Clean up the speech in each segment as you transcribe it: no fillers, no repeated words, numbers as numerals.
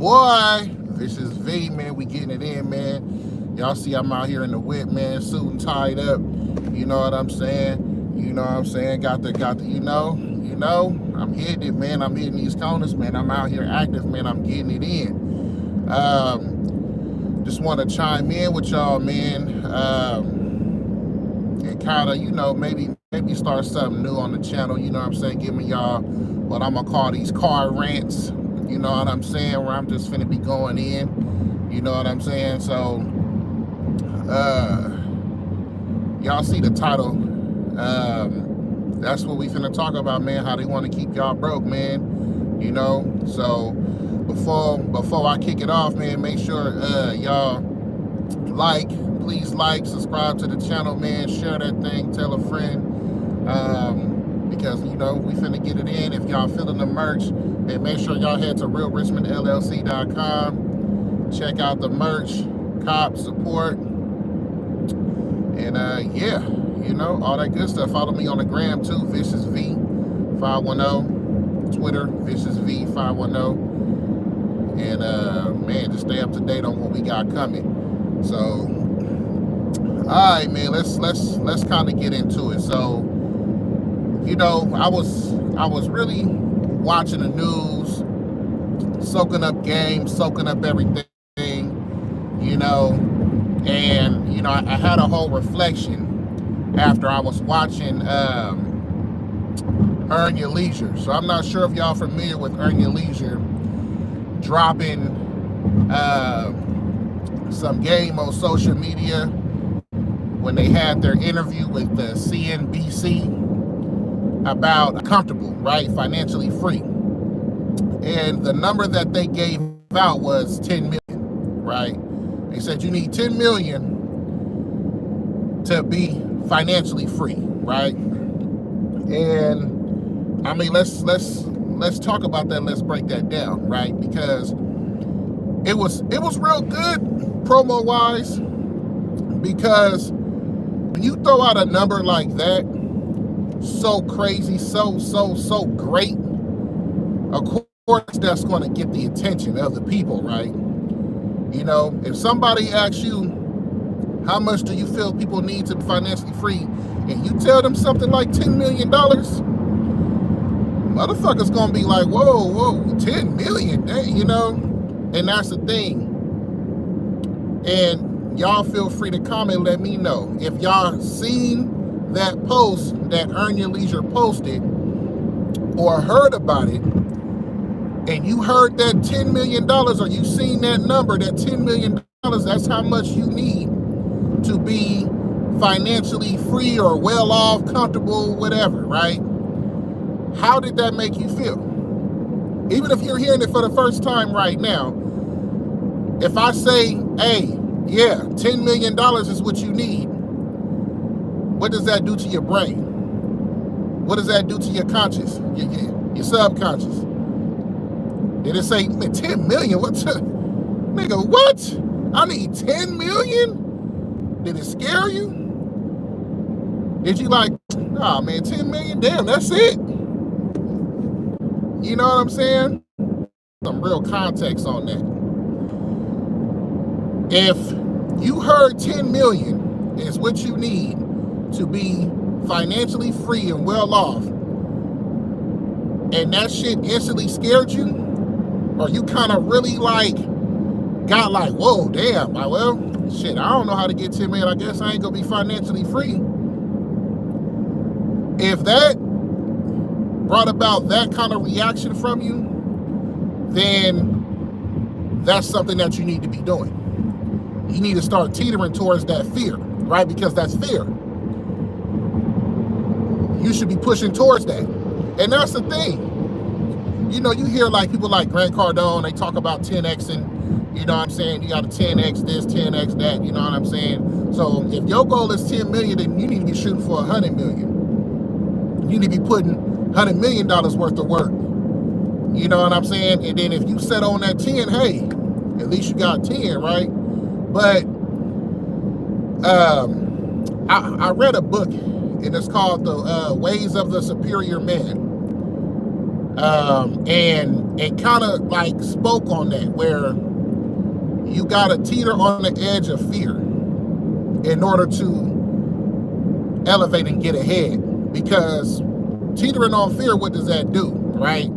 boy, ViciousV, man. We getting it in, man. Y'all see I'm out here in the whip, man, suit and tied up. You know what I'm saying? Got the, I'm hitting it, man. I'm hitting these corners, man. I'm out here active, man. I'm getting it in. Just want to chime in with y'all, man. And kind of, maybe start something new on the channel. You know what I'm saying? Giving y'all what I'm gonna call these car rants. You know what I'm saying? Where I'm just finna be going in. You know what I'm saying? So, y'all see the title. That's what we finna talk about, man. How they want to keep y'all broke, man. You know. So before I kick it off, man, make sure y'all please like, subscribe to the channel, man. Share that thing, tell a friend. Because we finna get it in. If y'all feeling the merch, and make sure y'all head to realrichmondllc.com. Check out the merch, cop support, and yeah, all that good stuff. Follow me on the gram too, ViciousV 510, Twitter ViciousV 510, and man, just stay up to date on what we got coming. So, all right, man, let's kind of get into it. So, I was really watching the news, soaking up games, soaking up everything, and I had a whole reflection after I was watching Earn Your Leisure. So I'm not sure if y'all familiar with Earn Your Leisure dropping some game on social media when they had their interview with the CNBC about comfortable, right, financially free. And the number that they gave out was 10 million, right? They said you need 10 million to be financially free, right? And I mean, let's talk about that. Let's break that down, right? Because it was real good promo wise, because when you throw out a number like that, so crazy, so great, of course that's going to get the attention of the people, right? If somebody asks you, how much do you feel people need to be financially free, and you tell them something like $10 million, motherfuckers gonna be like, whoa, 10 million, and that's the thing. And y'all feel free to comment, let me know if y'all seen that post that Earn Your Leisure posted, or heard about it, and you heard that $10 million, or you seen that number, that $10 million, that's how much you need to be financially free or well off, comfortable, whatever, right? How did that make you feel? Even if you're hearing it for the first time right now, if I say, hey, yeah, $10 million is what you need, what does that do to your brain? What does that do to your conscious, your subconscious? Did it say 10 million? Nigga, what? I need 10 million? Did it scare you? Did you like, oh man, 10 million? Damn, that's it. You know what I'm saying? Some real context on that. If you heard 10 million is what you need to be financially free and well off, and that shit instantly scared you, or you kind of really got like, whoa, damn, well, shit, I don't know how to get 10 million. I guess I ain't gonna be financially free. If that brought about that kind of reaction from you, then that's something that you need to be doing. You need to start teetering towards that fear, right? Because that's fear. You should be pushing towards that. And that's the thing. You hear people like Grant Cardone, they talk about 10Xing, you know what I'm saying? You got to 10X this, 10X that, you know what I'm saying? So if your goal is 10 million, then you need to be shooting for 100 million. You need to be putting $100 million worth of work. You know what I'm saying? And then if you set on that 10, hey, at least you got 10, right? But I read a book, and it's called The Ways of the Superior Man. And it kind of like spoke on that, where you got to teeter on the edge of fear in order to elevate and get ahead. Because teetering on fear, what does that do, right?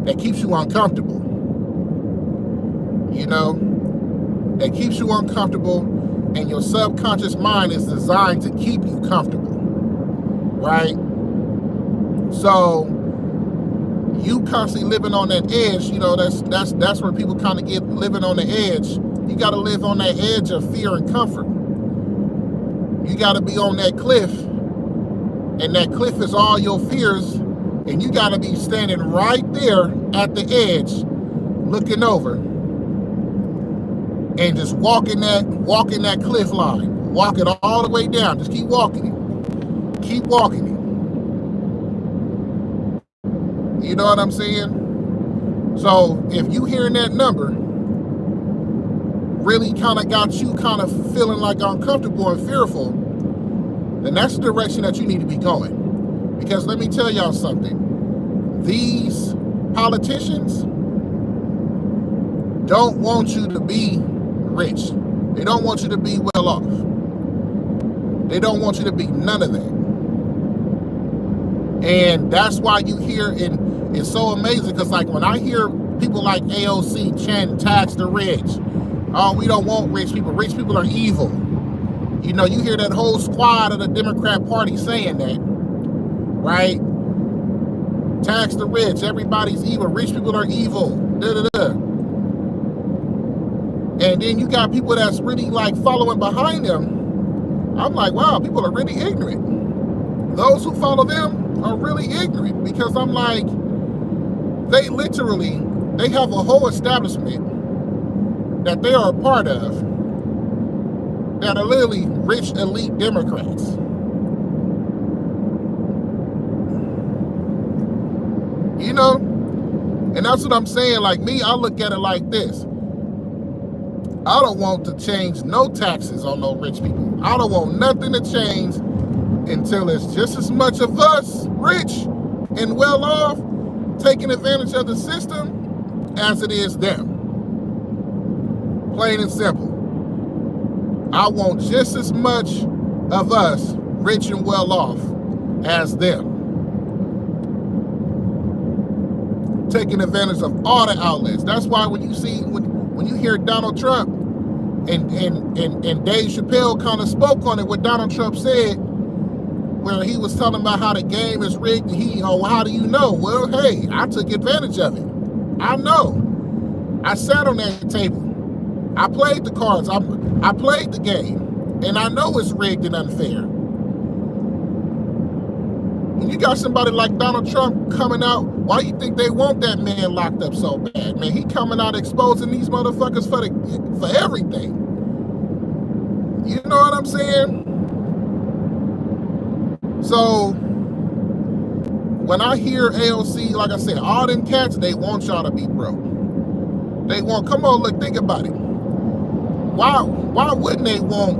That keeps you uncomfortable. You know, that keeps you uncomfortable, and your subconscious mind is designed to keep you comfortable, right? So you constantly living on that edge, you know, that's where people kind of get living on the edge. You got to live on that edge of fear and comfort. You got to be on that cliff, and that cliff is all your fears, and you got to be standing right there at the edge, looking over, and just walking that cliff line. Walk it all the way down. Just keep walking it. Keep walking it. You know what I'm saying? So if you hearing that number really kind of got you kind of feeling like uncomfortable and fearful, then that's the direction that you need to be going. Because let me tell y'all something. These politicians don't want you to be rich. They don't want you to be well off. They don't want you to be none of that. And that's why you hear, and it's so amazing, because like when I hear people like AOC chanting tax the rich, oh, we don't want rich people are evil. You know, you hear that whole squad of the Democrat Party saying that, right? Tax the rich, everybody's evil, rich people are evil, da-da-da. And then you got people that's really like following behind them. I'm like, wow, people are really ignorant. Those who follow them are really ignorant, because I'm like, they have a whole establishment that they are a part of that are literally rich elite Democrats. You know? And that's what I'm saying. Like me, I look at it like this. I don't want to change no taxes on no rich people. I don't want nothing to change until it's just as much of us, rich and well off, taking advantage of the system as it is them. Plain and simple. I want just as much of us, rich and well off, as them. Taking advantage of all the outlets. That's why when you see, when you hear Donald Trump and Dave Chappelle kind of spoke on it, what Donald Trump said, where he was talking about how the game is rigged, and how do you know? Well, hey, I took advantage of it. I know. I sat on that table. I played the cards. I played the game, and I know it's rigged and unfair. When you got somebody like Donald Trump coming out, why you think they want that man locked up so bad? Man, he coming out exposing these motherfuckers for everything. You know what I'm saying? So when I hear AOC, like I said, all them cats, they want y'all to be broke. They want, come on, look, think about it. Why wouldn't they want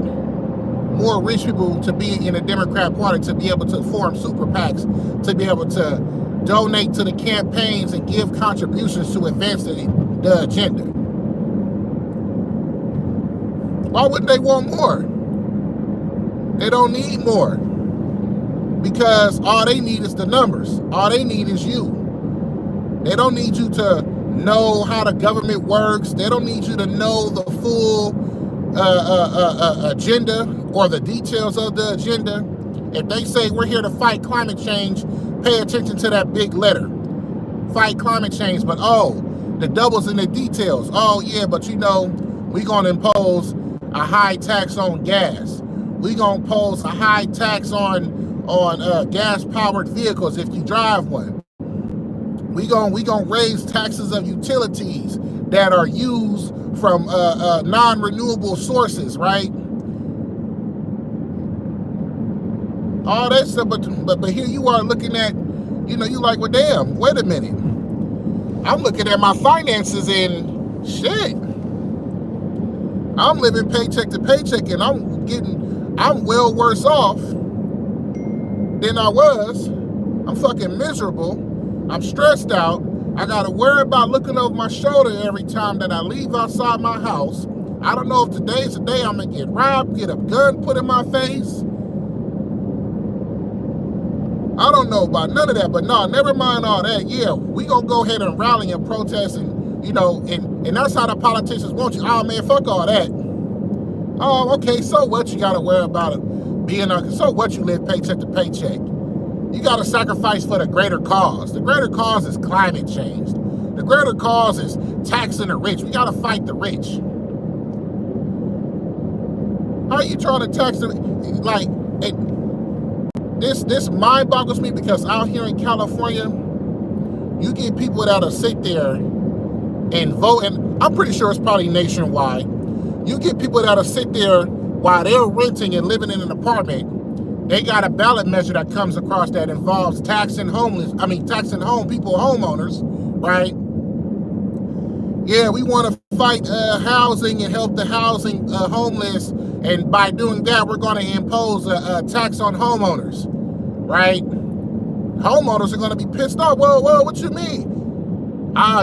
more rich people to be in the Democrat Party, to be able to form super PACs, to be able to donate to the campaigns and give contributions to advance the agenda? Why wouldn't they want more? They don't need more, because all they need is the numbers. All they need is you. They don't need you to know how the government works. They don't need you to know the full agenda or the details of the agenda. If they say we're here to fight climate change, pay attention to that big letter. Fight climate change, but the devil's in the details. Oh yeah, but you know, we're gonna impose a high tax on gas. We're gonna impose a high tax on gas-powered vehicles if you drive one. We gonna raise taxes of utilities that are used from non-renewable sources, right? All that stuff, but here you are looking at, you know, you like, well, damn, wait a minute. I'm looking at my finances and shit. I'm living paycheck to paycheck, and I'm well worse off than I was. I'm fucking miserable. I'm stressed out. I got to worry about looking over my shoulder every time that I leave outside my house. I don't know if today's the day I'm going to get robbed, get a gun put in my face. I don't know about none of that, but no, never mind all that. Yeah, we going to go ahead and rally and protest and, you know, and that's how the politicians want you. Oh, man, fuck all that. Oh, okay, so what? You got to worry about it being so what? You live paycheck to paycheck. You got to sacrifice for the greater cause. The greater cause is climate change. The greater cause is taxing the rich. We got to fight the rich. How are you trying to tax the like? This mind boggles me because out here in California, you get people that'll sit there and vote, and I'm pretty sure it's probably nationwide. You get people that'll sit there while they're renting and living in an apartment. They got a ballot measure that comes across that involves taxing home people, homeowners, right? Yeah, we want to fight housing and help the housing homeless, and by doing that, we're going to impose a tax on homeowners, right? Homeowners are going to be pissed off. Whoa, what you mean?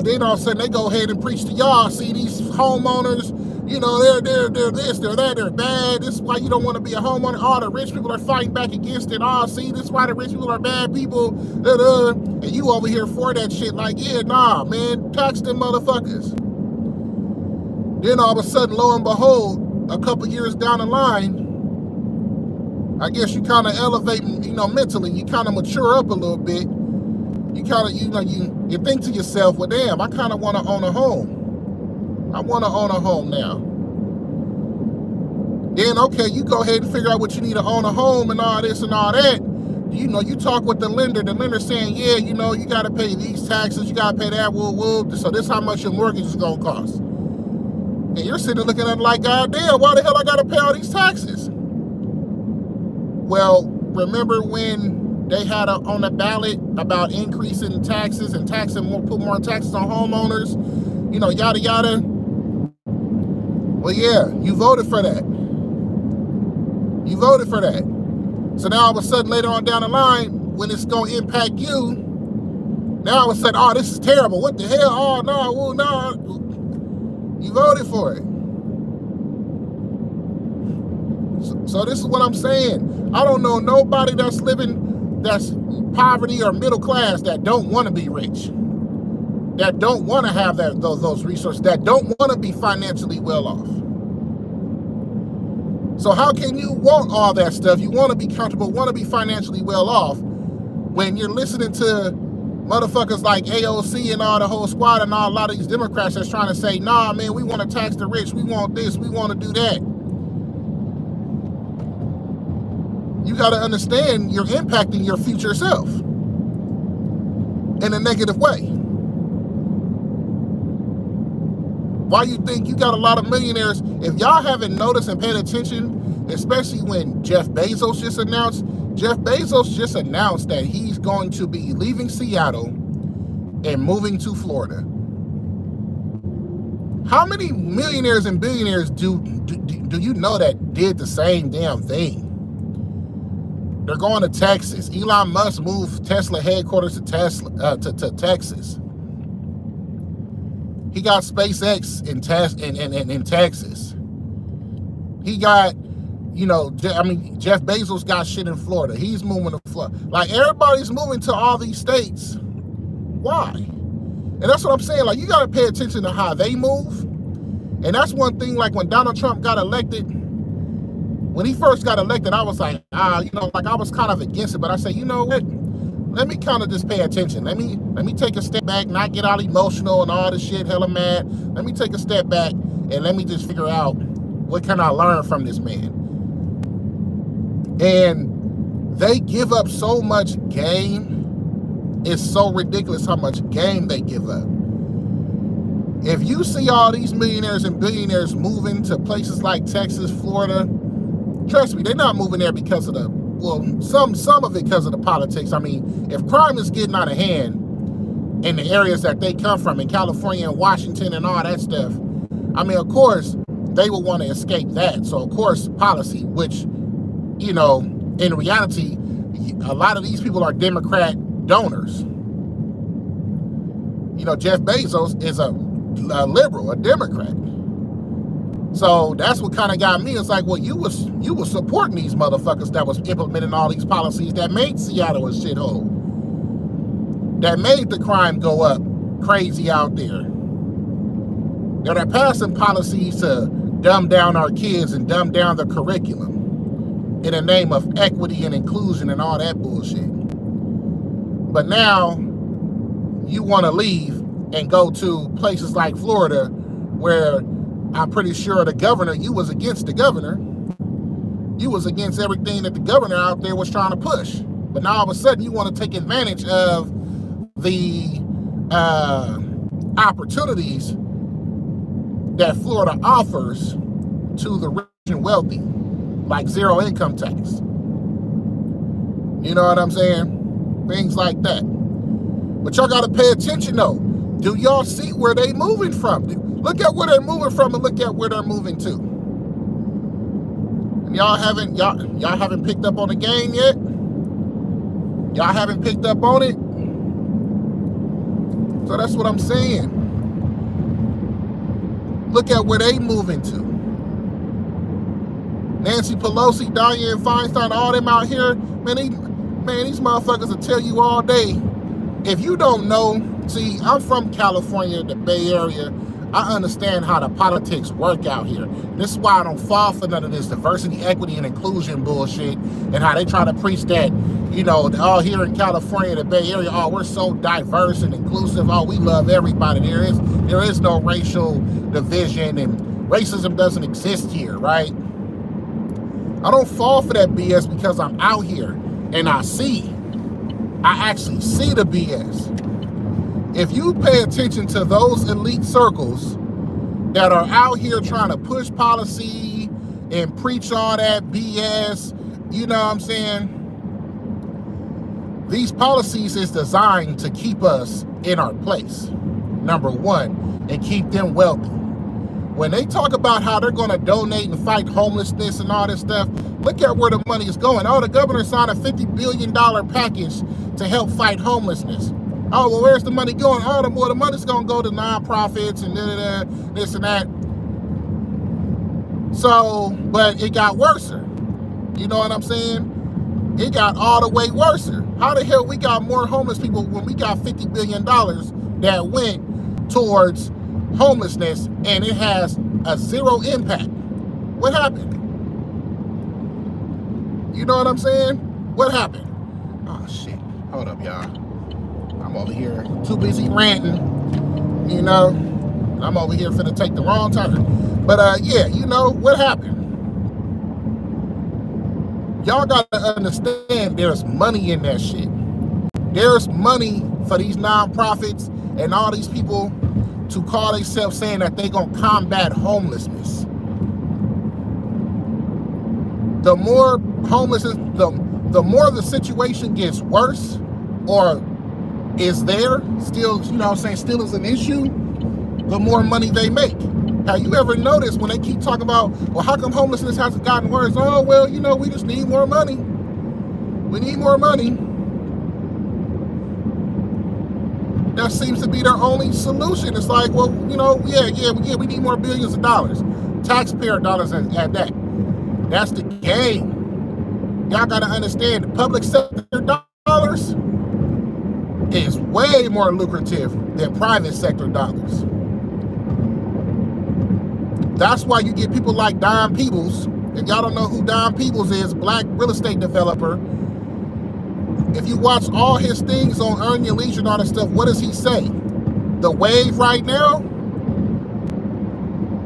Then all of a sudden they go ahead and preach to y'all. See, these homeowners, you know, they're this, they're that, they're bad. This is why you don't want to be a homeowner. All the rich people are fighting back against it. See, this is why the rich people are bad people. And you over here for that shit. Like, yeah, nah, man, tax them motherfuckers. Then all of a sudden, lo and behold, a couple years down the line, I guess you kind of elevate, you know, mentally. You kind of mature up a little bit. You kind of, you think to yourself, well, damn, I kind of want to own a home. I want to own a home now. Then, okay, you go ahead and figure out what you need to own a home and all this and all that. You know, you talk with the lender saying, yeah, you know, you got to pay these taxes, you got to pay that, so this is how much your mortgage is going to cost. And you're sitting there looking at it like, God damn, why the hell I got to pay all these taxes? Well, remember when they had on the ballot about increasing taxes and put more taxes on homeowners, you know, yada, yada. Well, yeah, you voted for that. You voted for that. So now all of a sudden later on down the line, when it's going to impact you, now all of a sudden, oh, this is terrible. What the hell? Oh, no, well, no. You voted for it. So this is what I'm saying. I don't know nobody that's poverty or middle class that don't want to be rich, that don't want to have those resources, that don't want to be financially well off. So how can you want all that stuff? You want to be comfortable, want to be financially well off, when you're listening to motherfuckers like AOC and all the whole squad and a lot of these Democrats that's trying to say, nah, man, we want to tax the rich, we want this, we want to do that. You got to understand you're impacting your future self in a negative way. Why you think you got a lot of millionaires? If y'all haven't noticed and paid attention, especially when Jeff Bezos just announced that he's going to be leaving Seattle and moving to Florida. How many millionaires and billionaires do you know that did the same damn thing? They're going to Texas. Elon Musk moved Tesla headquarters to Texas. He got SpaceX in Texas. He got, Jeff Bezos got shit in Florida. He's moving to Florida. Like, everybody's moving to all these states. Why? And that's what I'm saying. Like, you got to pay attention to how they move. And that's one thing, like, when Donald Trump got elected, when he first got elected, I was like, I was kind of against it. But I said, you know what? Let me kind of just pay attention. Let me take a step back, not get all emotional and all this shit, hella mad. Let me take a step back and let me just figure out what can I learn from this man. And they give up so much game. It's so ridiculous how much game they give up. If you see all these millionaires and billionaires moving to places like Texas, Florida, trust me, they're not moving there because of some of it because of the politics. I mean, if crime is getting out of hand in the areas that they come from, in California and Washington and all that stuff, I mean, of course, they will want to escape that. So, of course, policy, which, in reality, a lot of these people are Democrat donors. Jeff Bezos is a liberal, a Democrat. So that's what kind of got me. It's like, well, you was supporting these motherfuckers that was implementing all these policies that made Seattle a shithole, that made the crime go up crazy out there. They're passing policies to dumb down our kids and dumb down the curriculum in the name of equity and inclusion and all that bullshit. But now you want to leave and go to places like Florida, where I'm pretty sure the governor, you was against the governor. You was against everything that the governor out there was trying to push. But now all of a sudden you want to take advantage of the opportunities that Florida offers to the rich and wealthy, like zero income tax. You know what I'm saying? Things like that. But y'all got to pay attention though. Do y'all see where they moving from? Look at where they're moving from and look at where they're moving to. And y'all haven't picked up on the game yet? Y'all haven't picked up on it? So that's what I'm saying. Look at where they moving to. Nancy Pelosi, Dianne Feinstein, all them out here, man, these motherfuckers will tell you all day. If you don't know, see, I'm from California, the Bay Area. I understand how the politics work out here. This is why I don't fall for none of this diversity, equity, and inclusion bullshit, and how they try to preach that, all here in California, the Bay Area, oh, we're so diverse and inclusive, oh, we love everybody. There is no racial division, and racism doesn't exist here, right? I don't fall for that BS because I'm out here and I actually see the BS. If you pay attention to those elite circles that are out here trying to push policy and preach all that BS, you know what I'm saying? These policies is designed to keep us in our place, number one, and keep them wealthy. When they talk about how they're going to donate and fight homelessness and all this stuff, look at where the money is going. Oh, the governor signed a $50 billion package to help fight homelessness. Oh, well, where's the money going? Oh, the money's going to go to nonprofits and this and that. So, but it got worse. You know what I'm saying? It got all the way worse. How the hell we got more homeless people when we got $50 billion that went towards homelessness and it has a zero impact? What happened? You know what I'm saying? What happened? Oh, shit. Hold up, y'all. I'm over here too busy ranting, I'm over here finna take the wrong turn. But yeah, what happened? Y'all gotta understand there's money in that shit. There's money for these nonprofits and all these people to call themselves saying that they gonna combat homelessness. The more homelessness, the more the situation gets worse or is there still, still is an issue, the more money they make. Have you ever noticed when they keep talking about, well, how come homelessness hasn't gotten worse? Oh, well, we just need more money. We need more money. That seems to be their only solution. It's like, well, we need more billions of dollars. Taxpayer dollars at that. That's the game. Y'all got to understand, the public sector dollars is way more lucrative than private sector dollars. That's why you get people like Don Peebles. If y'all don't know who Don Peebles is, black real estate developer. If you watch all his things on Earn Your Leisure and all that stuff, what does he say? The wave right now,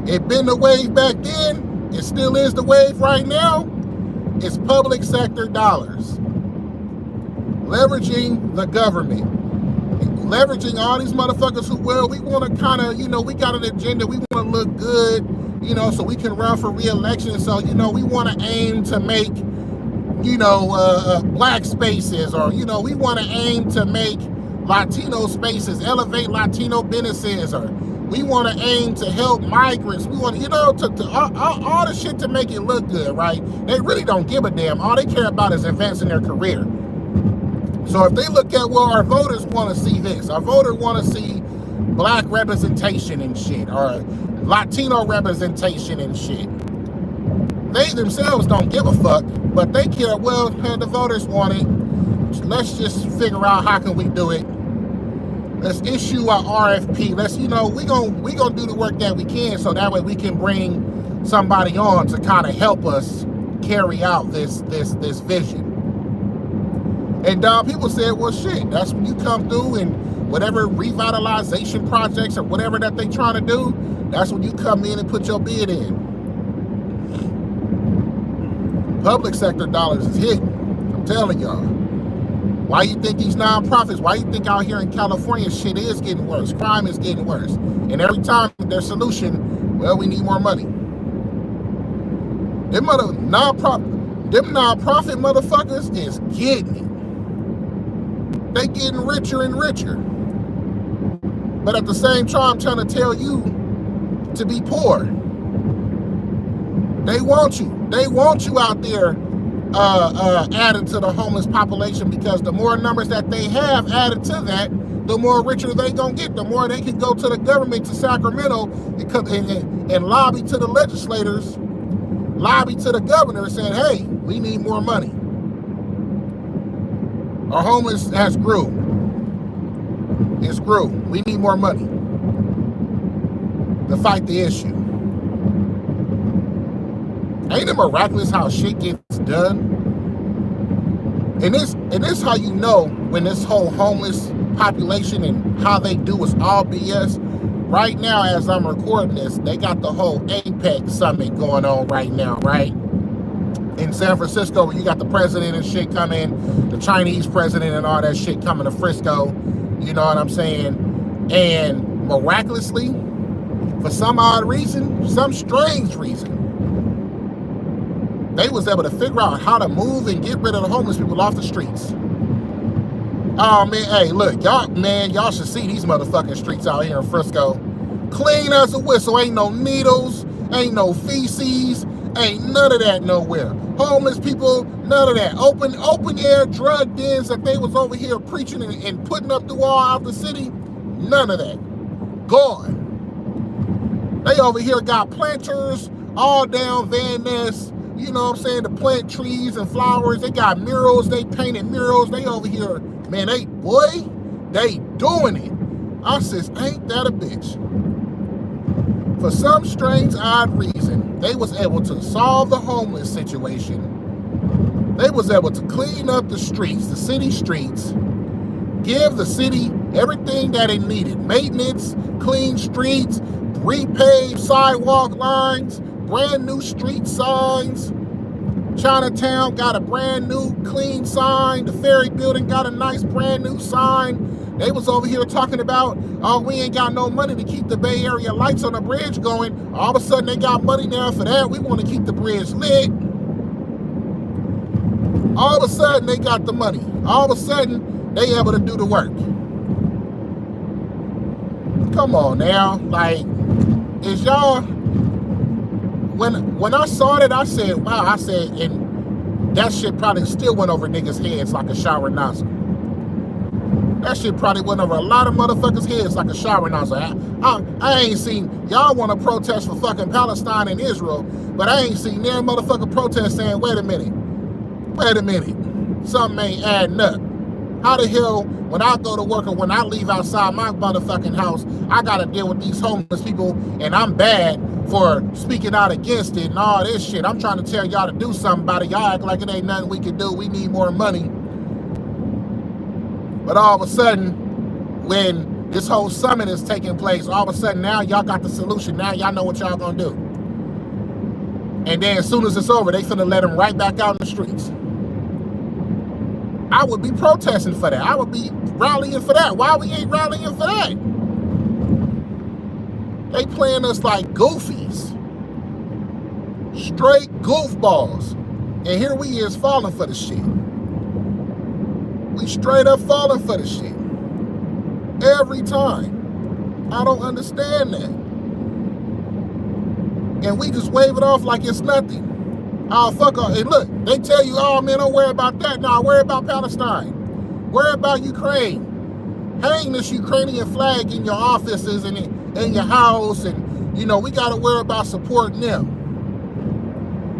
it been the wave back then, it still is the wave right now. It's public sector dollars. Leveraging the government. Leveraging all these motherfuckers who, well, we want to kind of, we got an agenda, we want to look good, so we can run for re-election. So, we want to aim to make, black spaces, or, we want to aim to make Latino spaces, elevate Latino businesses, or we want to aim to help migrants. We want, to all the shit to make it look good, right? They really don't give a damn. All they care about is advancing their career. So if they look at, well, our voters want to see this. Our voters want to see black representation and shit, or Latino representation and shit. They themselves don't give a fuck, but they care, well, the voters want it. Let's just figure out how can we do it. Let's issue a RFP. Let's, we gonna do the work that we can, so that way we can bring somebody on to kind of help us carry out this vision. And people said, well, shit, that's when you come through and whatever revitalization projects or whatever that they trying to do, that's when you come in and put your bid in. Public sector dollars is hitting. I'm telling y'all. Why you think these nonprofits, why you think out here in California shit is getting worse? Crime is getting worse. And every time their solution, well, we need more money. Them nonprofit motherfuckers is getting it. They getting richer and richer. But at the same time, I'm trying to tell you to be poor. They want you. They want you out there added to the homeless population, because the more numbers that they have added to that, the more richer they gonna get. The more they can go to the government, to Sacramento, and lobby to the legislators, lobby to the governor, saying, hey, we need more money. Our homeless has grew. It's grew. We need more money to fight the issue. Ain't it miraculous how shit gets done? And this how you know when this whole homeless population and how they do is all BS. Right now, as I'm recording this, they got the whole APEC summit going on right now, right? In San Francisco, where you got the president and shit coming, the Chinese president and all that shit coming to Frisco, you know what I'm saying? And miraculously, for some odd reason, some strange reason, they was able to figure out how to move and get rid of the homeless people off the streets. Oh man, hey, look, y'all should see these motherfucking streets out here in Frisco. Clean as a whistle, ain't no needles, ain't no feces, ain't none of that nowhere. Homeless people, none of that. Open air drug dens that they was over here preaching and putting up the wall out the city, none of that. Gone. They over here got planters all down Van Ness, you know what I'm saying, to plant trees and flowers. They got murals, they painted murals. They over here, man, they doing it. I says, ain't that a bitch? For some strange, odd reason, they was able to solve the homeless situation. They was able to clean up the streets, the city streets, give the city everything that it needed. Maintenance, clean streets, repaved sidewalk lines, brand new street signs. Chinatown got a brand new clean sign. The Ferry Building got a nice brand new sign. They was over here talking about, oh, we ain't got no money to keep the Bay Area lights on the bridge going. All of a sudden they got money now for that. We want to keep the bridge lit. All of a sudden they got the money. All of a sudden they able to do the work. Come on now, like, is y'all, when I saw that, I said, wow, I said, and that shit probably still went over niggas' heads like a shower nozzle. That shit probably went over a lot of motherfuckers' heads like a shower nozzle. I ain't seen, y'all want to protest for fucking Palestine and Israel, but I ain't seen their motherfucking protest saying, wait a minute, something ain't adding up. How the hell, when I go to work or when I leave outside my motherfucking house, I gotta deal with these homeless people, and I'm bad for speaking out against it and all this shit. I'm trying to tell y'all to do something about it. Y'all act like it ain't nothing we can do. We need more money. But all of a sudden, when this whole summit is taking place, all of a sudden now y'all got the solution. Now y'all know what y'all gonna do. And then as soon as it's over, they finna let them right back out in the streets. I would be protesting for that. I would be rallying for that. Why we ain't rallying for that? They playing us like goofies. Straight goofballs. And here we is falling for the shit. We straight up falling for the shit. Every time. I don't understand that. And we just wave it off like it's nothing. Oh, fuck off. Hey, look, they tell you, oh, man, don't worry about that. Nah, worry about Palestine. Worry about Ukraine. hang this Ukrainian flag in your offices and in your house, and you know, we got to worry about supporting them.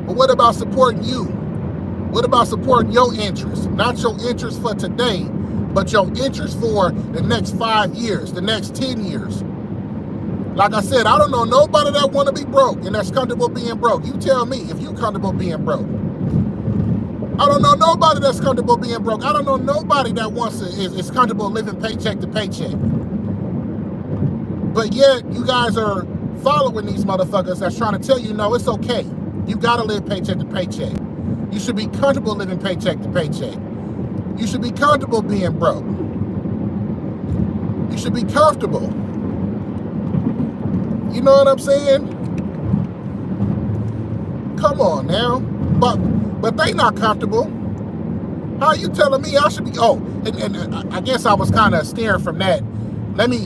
But what about supporting you? What about supporting your interests? Not your interests for today, but your interests for the next 5 years, the next 10 years. Like I said, I don't know nobody that want to be broke and that's comfortable being broke. You tell me if you comfortable being broke. I don't know nobody that's comfortable being broke. I don't know nobody that is comfortable living paycheck to paycheck. But yet, you guys are following these motherfuckers that's trying to tell you, no, it's okay. You gotta live paycheck to paycheck. You should be comfortable living paycheck to paycheck. You should be comfortable being broke. You should be comfortable. You know what I'm saying? Come on now. But they not comfortable. How are you telling me I should be? Oh, and I guess I was kind of steering from that. Let me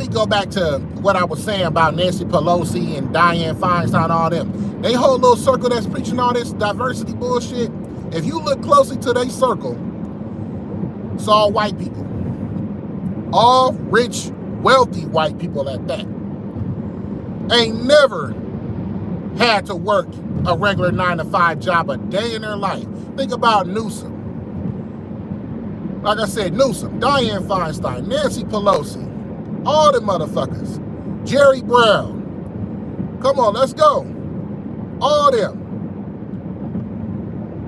go back to what I was saying about Nancy Pelosi and Dianne Feinstein, all them. They whole little circle that's preaching all this diversity bullshit. If you look closely to their circle, it's all white people. All rich, wealthy white people at that. Ain't never had to work a regular 9-to-5 job a day in their life. Think about Newsom. Like I said, Newsom, Dianne Feinstein, Nancy Pelosi, all the motherfuckers. Jerry Brown. Come on, let's go. All them.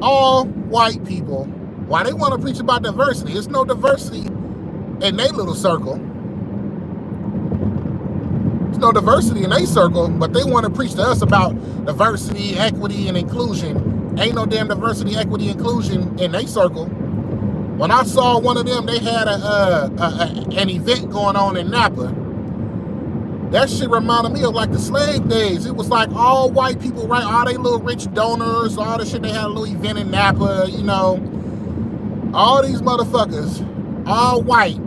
All white people. Why they want to preach about diversity? There's no diversity in their little circle. There's no diversity in their circle, but they want to preach to us about diversity, equity, and inclusion. Ain't no damn diversity, equity, inclusion in their circle. When I saw one of them, they had an event going on in Napa. That shit reminded me of like the slave days. It was like all white people, right? All they little rich donors, all the shit. They had a little event in Napa, you know. All these motherfuckers, all white,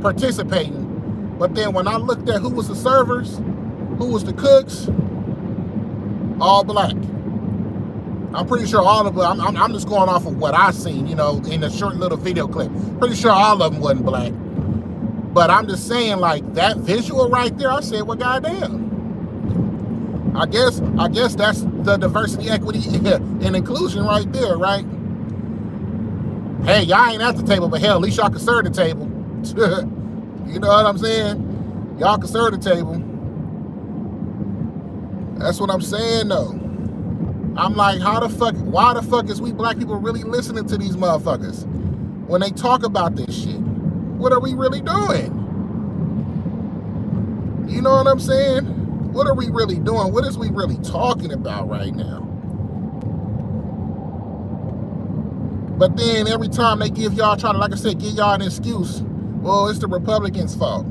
participating. But then when I looked at who was the servers, who was the cooks, all black. I'm pretty sure all of them, I'm just going off of what I seen, you know, in a short little video clip. Pretty sure all of them wasn't black. But I'm just saying, like, that visual right there, I said, well, goddamn. I guess that's the diversity, equity, and inclusion right there, right? Hey, y'all ain't at the table, but hell, at least y'all can serve the table. You know what I'm saying? Y'all can serve the table. That's what I'm saying, though. I'm like, why the fuck is we black people really listening to these motherfuckers when they talk about this shit? What are we really doing? You know what I'm saying? What are we really doing? What is we really talking about right now? But then every time they give y'all, try to, like I said, give y'all an excuse. Well, it's the Republicans' fault.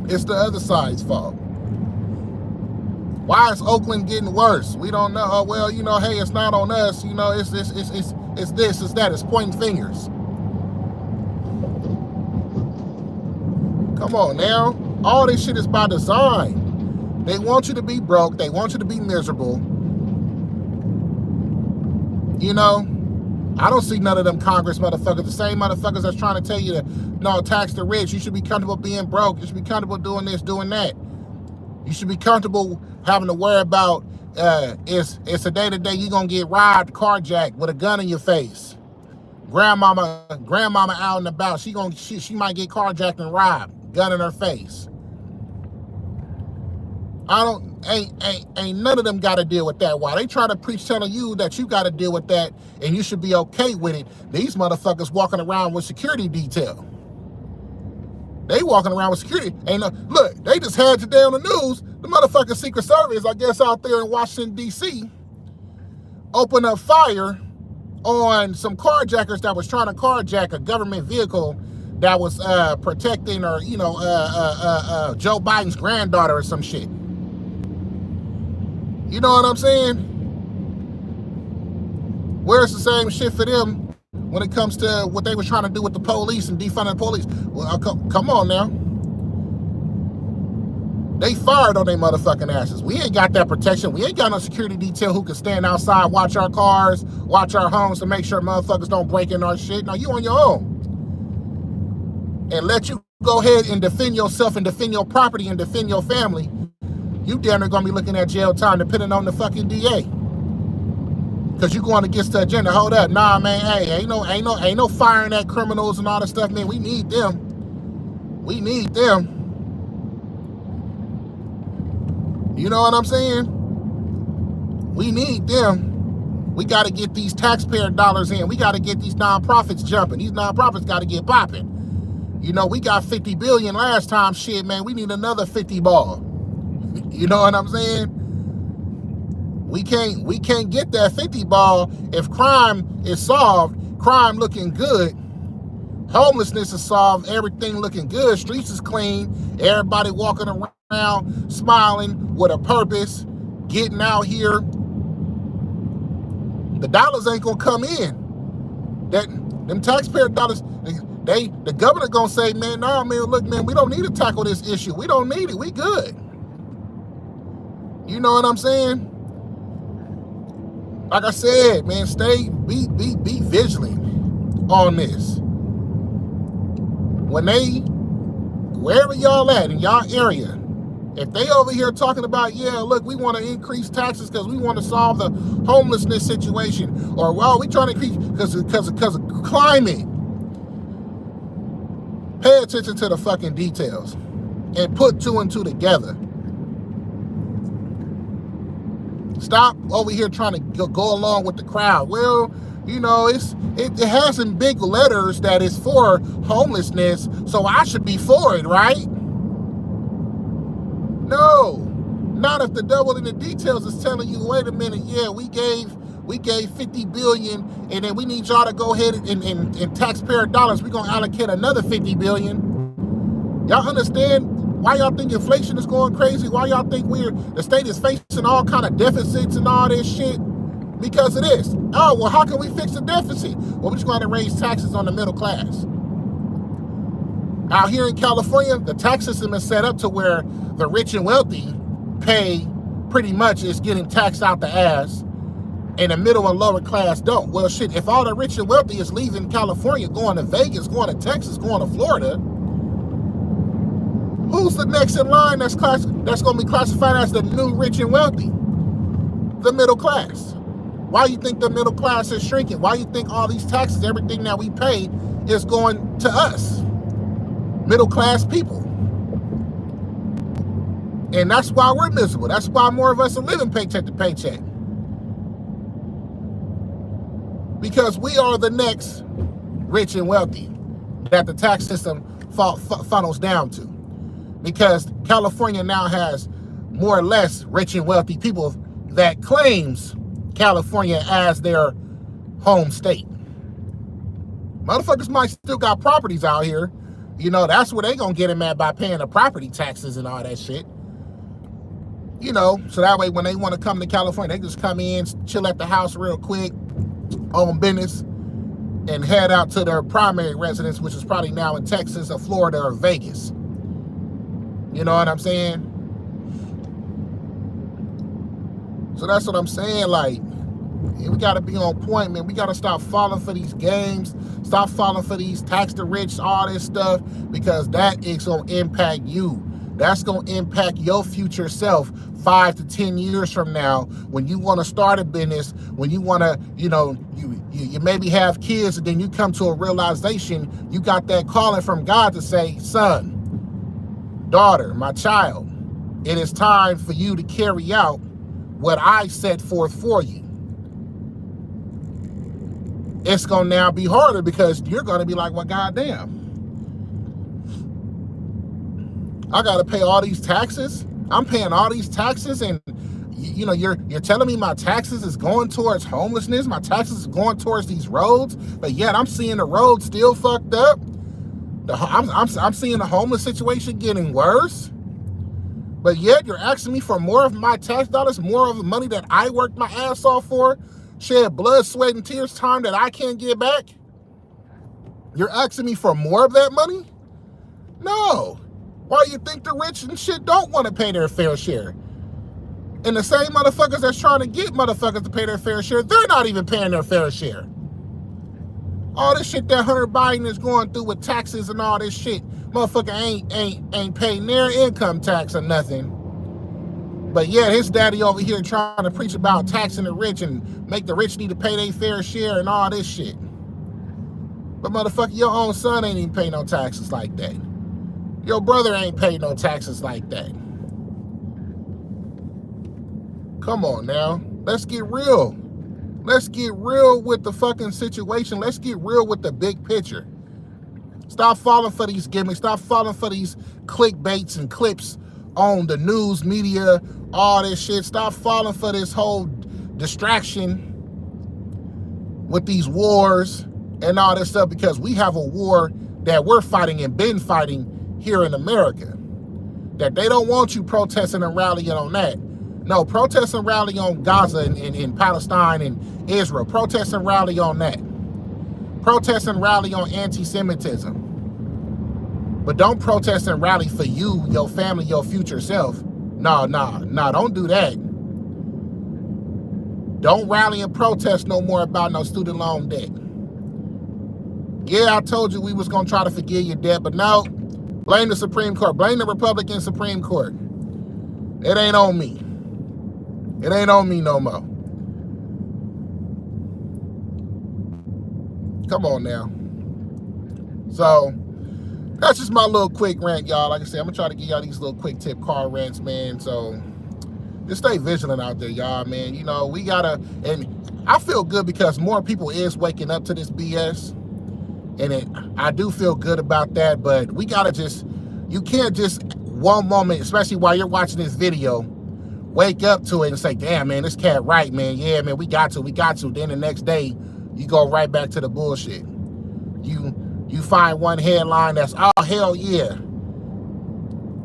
It's the other side's fault. Why is Oakland getting worse? We don't know. Oh, well, you know, hey, it's not on us. You know, it's this, it's that. It's pointing fingers. Come on now. All this shit is by design. They want you to be broke. They want you to be miserable. You know? I don't see none of them Congress motherfuckers, the same motherfuckers that's trying to tell you to, no, tax the rich. You should be comfortable being broke. You should be comfortable doing this, doing that. You should be comfortable having to worry about, it's a day-to-day you're going to get robbed, carjacked with a gun in your face. Grandmama out and about, she might get carjacked and robbed, gun in her face. Ain't none of them got to deal with that. Why they try to preach telling you that you got to deal with that and you should be okay with it. These motherfuckers walking around with security detail. They walking around with security. Look, they just had today on the news, the motherfucking Secret Service, I guess out there in Washington, D.C., opened up fire on some carjackers that was trying to carjack a government vehicle that was protecting or, you know, Joe Biden's granddaughter or some shit. You know what I'm saying? Where's the same shit for them when it comes to what they were trying to do with the police and defunding the police? Well, come on now. They fired on their motherfucking asses. We ain't got that protection. We ain't got no security detail who can stand outside, watch our cars, watch our homes to make sure motherfuckers don't break in our shit. No, you on your own. And let you go ahead and defend yourself and defend your property and defend your family, you damn near gonna be looking at jail time depending on the fucking DA. Cause you going against the agenda. Hold up. Nah, man, hey, ain't no firing at criminals and all that stuff, man. We need them. We need them. You know what I'm saying? We need them. We got to get these taxpayer dollars in. We got to get these nonprofits jumping. These nonprofits got to get popping. You know, we got 50 billion last time. Shit, man, we need another 50 ball. You know what I'm saying? We can't get that 50 ball if crime is solved, crime looking good, homelessness is solved, everything looking good, streets is clean, everybody walking around smiling with a purpose, getting out here. The dollars ain't gonna come in. Them taxpayer dollars, the governor gonna say, man, no, man, look, man, we don't need to tackle this issue. We don't need it. We good. You know what I'm saying? Like I said, man, be vigilant on this. When wherever y'all at in y'all area, if they over here talking about, yeah, look, we want to increase taxes because we want to solve the homelessness situation, or well, we trying to increase because of climate. Pay attention to the fucking details and put two and two together. Stop over here trying to go along with the crowd. Well, you know, it has in big letters that it's for homelessness, so I should be for it, right? No, not if the devil in the details is telling you, wait a minute, yeah, we gave 50 billion, and then we need y'all to go ahead and in taxpayer dollars, we're gonna allocate another 50 billion. Y'all understand why y'all think inflation is going crazy? Why y'all think the state is facing all kind of deficits and all this shit? Because of this. Oh, well, how can we fix the deficit? Well, we're just going to raise taxes on the middle class. Out here in California, the tax system is set up to where the rich and wealthy pay pretty much is getting taxed out the ass, and the middle and lower class don't. Well, shit, if all the rich and wealthy is leaving California, going to Vegas, going to Texas, going to Florida, who's the next in line that's going to be classified as the new rich and wealthy? The middle class. Why you think the middle class is shrinking? Why you think all these taxes, everything that we pay is going to us? Middle class people. And that's why we're miserable. That's why more of us are living paycheck to paycheck. Because we are the next rich and wealthy that the tax system funnels down to. Because California now has more or less rich and wealthy people that claims California as their home state. Motherfuckers might still got properties out here. You know, that's where they gonna get them at, by paying the property taxes and all that shit. You know, so that way when they want to come to California, they just come in, chill at the house real quick, own business, and head out to their primary residence, which is probably now in Texas or Florida or Vegas. You know what I'm saying? So that's what I'm saying. Like, we got to be on point, man. We got to stop falling for these games. Stop falling for these tax the rich, all this stuff, because that is going to impact you. That's going to impact your future self 5 to 10 years from now, when you want to start a business, when you want to, you know, you maybe have kids, and then you come to a realization, you got that calling from God to say, son, daughter, my child, it is time for you to carry out what I set forth for you. It's going to now be harder because you're going to be like, well, goddamn, I got to pay all these taxes. I'm paying all these taxes, and you know, you're telling me my taxes is going towards homelessness, my taxes is going towards these roads, but yet I'm seeing the roads still fucked up. I'm seeing the homeless situation getting worse, but yet you're asking me for more of my tax dollars, more of the money that I worked my ass off for, shed blood, sweat, and tears, time that I can't get back. You're asking me for more of that money? No. Why you think the rich and shit don't want to pay their fair share? And the same motherfuckers that's trying to get motherfuckers to pay their fair share, they're not even paying their fair share. All this shit that Hunter Biden is going through with taxes and all this shit, Motherfucker ain't paying their income tax or nothing. But yeah, his daddy over here trying to preach about taxing the rich and make the rich need to pay their fair share and all this shit. But motherfucker, your own son ain't even pay no taxes like that. Your brother ain't pay no taxes like that. Come on now. Let's get real. Let's get real with the fucking situation. Let's get real with the big picture. Stop falling for these gimmicks. Stop falling for these clickbaits and clips on the news media, all this shit. Stop falling for this whole distraction with these wars and all this stuff, because we have a war that we're fighting and been fighting here in America. That they don't want you protesting and rallying on that. No, protest and rally on Gaza and Palestine and Israel. Protest and rally on that. Protest and rally on anti-Semitism. But don't protest and rally for you, your family, your future self. No, don't do that. Don't rally and protest no more about no student loan debt. Yeah, I told you we was going to try to forgive your debt, but no, blame the Supreme Court. Blame the Republican Supreme Court. It ain't on me. It ain't on me no more. Come on now. So, that's just my little quick rant, y'all. Like I said, I'm going to try to give y'all these little quick tip car rants, man. So, just stay vigilant out there, y'all, man. You know, we got to, and I feel good because more people is waking up to this BS. And I do feel good about that, but we got to just, you can't just one moment, especially while you're watching this video, wake up to it and say, damn, man, this cat right, man. Yeah, man, we got to. Then the next day, you go right back to the bullshit. You find one headline that's, oh, hell yeah.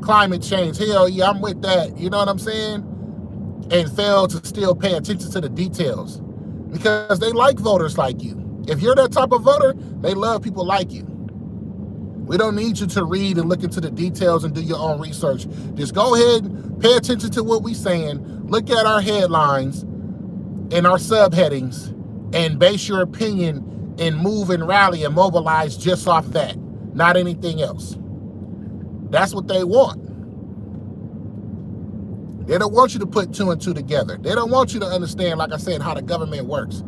Climate change, hell yeah, I'm with that. You know what I'm saying? And fail to still pay attention to the details. Because they like voters like you. If you're that type of voter, they love people like you. We don't need you to read and look into the details and do your own research. Just go ahead, pay attention to what we're saying, look at our headlines and our subheadings, and base your opinion and move and rally and mobilize just off that, not anything else. That's what they want. They don't want you to put two and two together. They don't want you to understand, like I said, how the government works.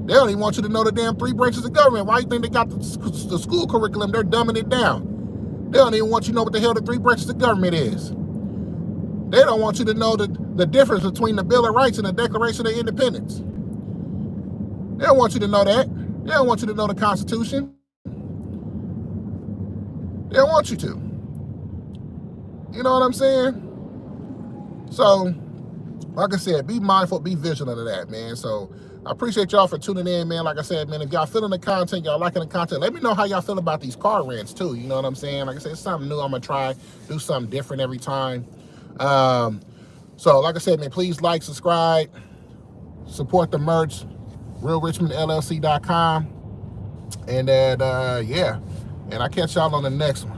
They don't even want you to know the damn 3 branches of government. Why you think they got the school curriculum? They're dumbing it down. They don't even want you to know what the hell the 3 branches of government is. They don't want you to know the difference between the Bill of Rights and the Declaration of Independence. They don't want you to know that. They don't want you to know the Constitution. They don't want you to. You know what I'm saying? So, like I said, be mindful, be vigilant of that, man. So, I appreciate y'all for tuning in, man. Like I said, man, if y'all feeling the content, y'all liking the content, let me know how y'all feel about these car rants, too. You know what I'm saying? Like I said, it's something new I'm going to try, do something different every time. So, like I said, man, please like, subscribe, support the merch, realrichmondllc.com. And, yeah. And I'll catch y'all on the next one.